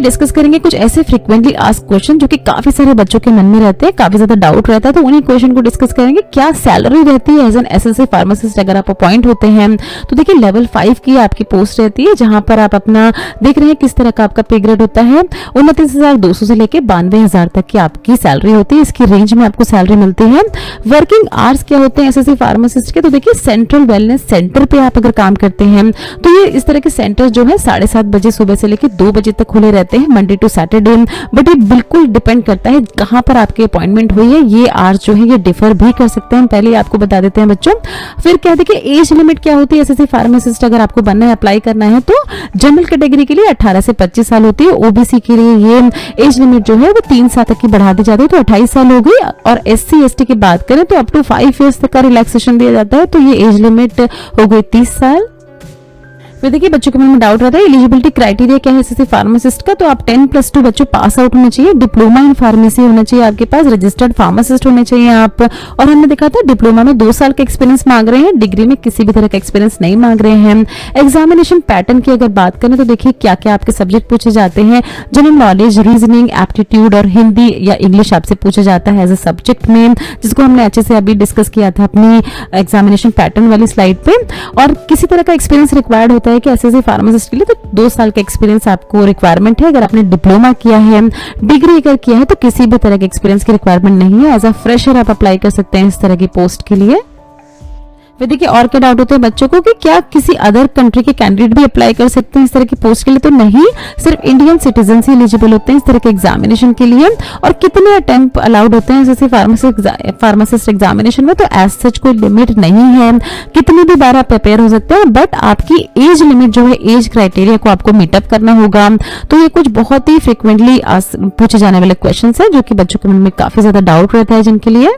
देखिए डिस्कस करेंगे कुछ ऐसे फ्रीक्वेंटली आस्क्ड क्वेश्चन जो कि काफी सारे बच्चों के मन में रहते हैं, काफी ज्यादा डाउट रहता है, तो उन्हीं क्वेश्चन को डिस्कस करेंगे। क्या सैलरी रहती है एज एन एसएससी फार्मासिस्ट अगर आप अपॉइंट होते हैं तो देखिए लेवल 5 की आपकी पोस्ट रहती है, जहां पर आप अपना देख रहे हैं किस तरह का आपका पे ग्रेड होता है। 29,200 से लेके 92,000 तक की आपकी सैलरी होती है, इसकी रेंज में आपको सैलरी मिलती है। वर्किंग आवर्स क्या होते हैं एसएससी फार्मासिस्ट के, तो देखिए सेंट्रल वेलनेस सेंटर पे आप अगर काम करते हैं तो ये इस तरह के सेंटर जो है 7:30 बजे सुबह से लेकर 2 बजे तक खुले रहते हैं, मंडे टू सैटरडे। बट ये बिल्कुल डिपेंड करता है कहां पर आपकी अपॉइंटमेंट हुई है, ये आवर्स जो है ये डिफर भी कर सकते हैं, पहले आपको बता देते हैं बच्चों। फिर क्या देखिए एज लिमिट क्या होती है एसएससी फार्मासिस्ट अगर आपको बनना है, अप्लाई करना है, तो जनरल कैटेगरी के लिए 18 से 25 साल होती है, ओबीसी के लिए ये एज लिमिट जो है वो 3 साल तक की बढ़ा दी जाती है, तो 28 साल हो गई। और एससी एसटी की बात करें तो अप टू 5 इयर्स तक का रिलैक्सेशन दिया जाता है, तो ये एज लिमिट हो गई 30 साल। फिर देखिए बच्चों के मन में डाउट रहता है एलिजिबिलिटी क्राइटेरिया क्या है एसएससी फार्मासिस्ट का, तो आप 10+2 बच्चों पास आउट होना चाहिए, डिप्लोमा इन फार्मेसी होना चाहिए आपके पास, रजिस्टर्ड फार्मासिस्ट होने चाहिए आप। और हमने देखा था डिप्लोमा में 2 साल का एक्सपीरियंस मांग रहे हैं, डिग्री में किसी भी तरह का एक्सपीरियंस नहीं मांग रहे हैं। एग्जामिनेशन पैटर्न की अगर बात करें तो देखिए क्या क्या आपके सब्जेक्ट पूछे जाते हैं, जनरल नॉलेज, रीजनिंग, एप्टीट्यूड और हिंदी या इंग्लिश आपसे पूछा जाता है एज ए सब्जेक्ट में, जिसको हमने अच्छे से अभी डिस्कस किया था अपनी एग्जामिनेशन पैटर्न वाली स्लाइड पे। और किसी तरह का एक्सपीरियंस रिक्वायर्ड होता है कि एसएससी फार्मासिस्ट के लिए, तो 2 साल का एक्सपीरियंस आपको रिक्वायरमेंट है। अगर आपने डिप्लोमा किया है, डिग्री अगर किया है, तो किसी भी तरह के एक्सपीरियंस की रिक्वायरमेंट नहीं है, एज अ फ्रेशर आप अप्लाई कर सकते हैं इस तरह की पोस्ट के लिए। फिर देखिए और क्या डाउट होते हैं बच्चों को कि क्या किसी अदर कंट्री के कैंडिडेट भी अप्लाई कर सकते हैं इस तरह की पोस्ट के लिए, तो नहीं, सिर्फ इंडियन सिटीजन ही एलिजिबल होते हैं इस तरह के एग्जामिनेशन के लिए। और कितने अटेम्प्ट अलाउड होते हैं जैसे फार्मासिस्ट एग्जामिनेशन में, तो एज सच कोई लिमिट नहीं है, कितनी भी बार आप प्रिपेयर हो सकते हैं, बट आपकी एज लिमिट जो है एज क्राइटेरिया को आपको मीटअप करना होगा। तो ये कुछ बहुत ही फ्रिक्वेंटली पूछे जाने वाले क्वेश्चन है जो कि बच्चों के मन में काफी ज्यादा डाउट रहता है जिनके लिए।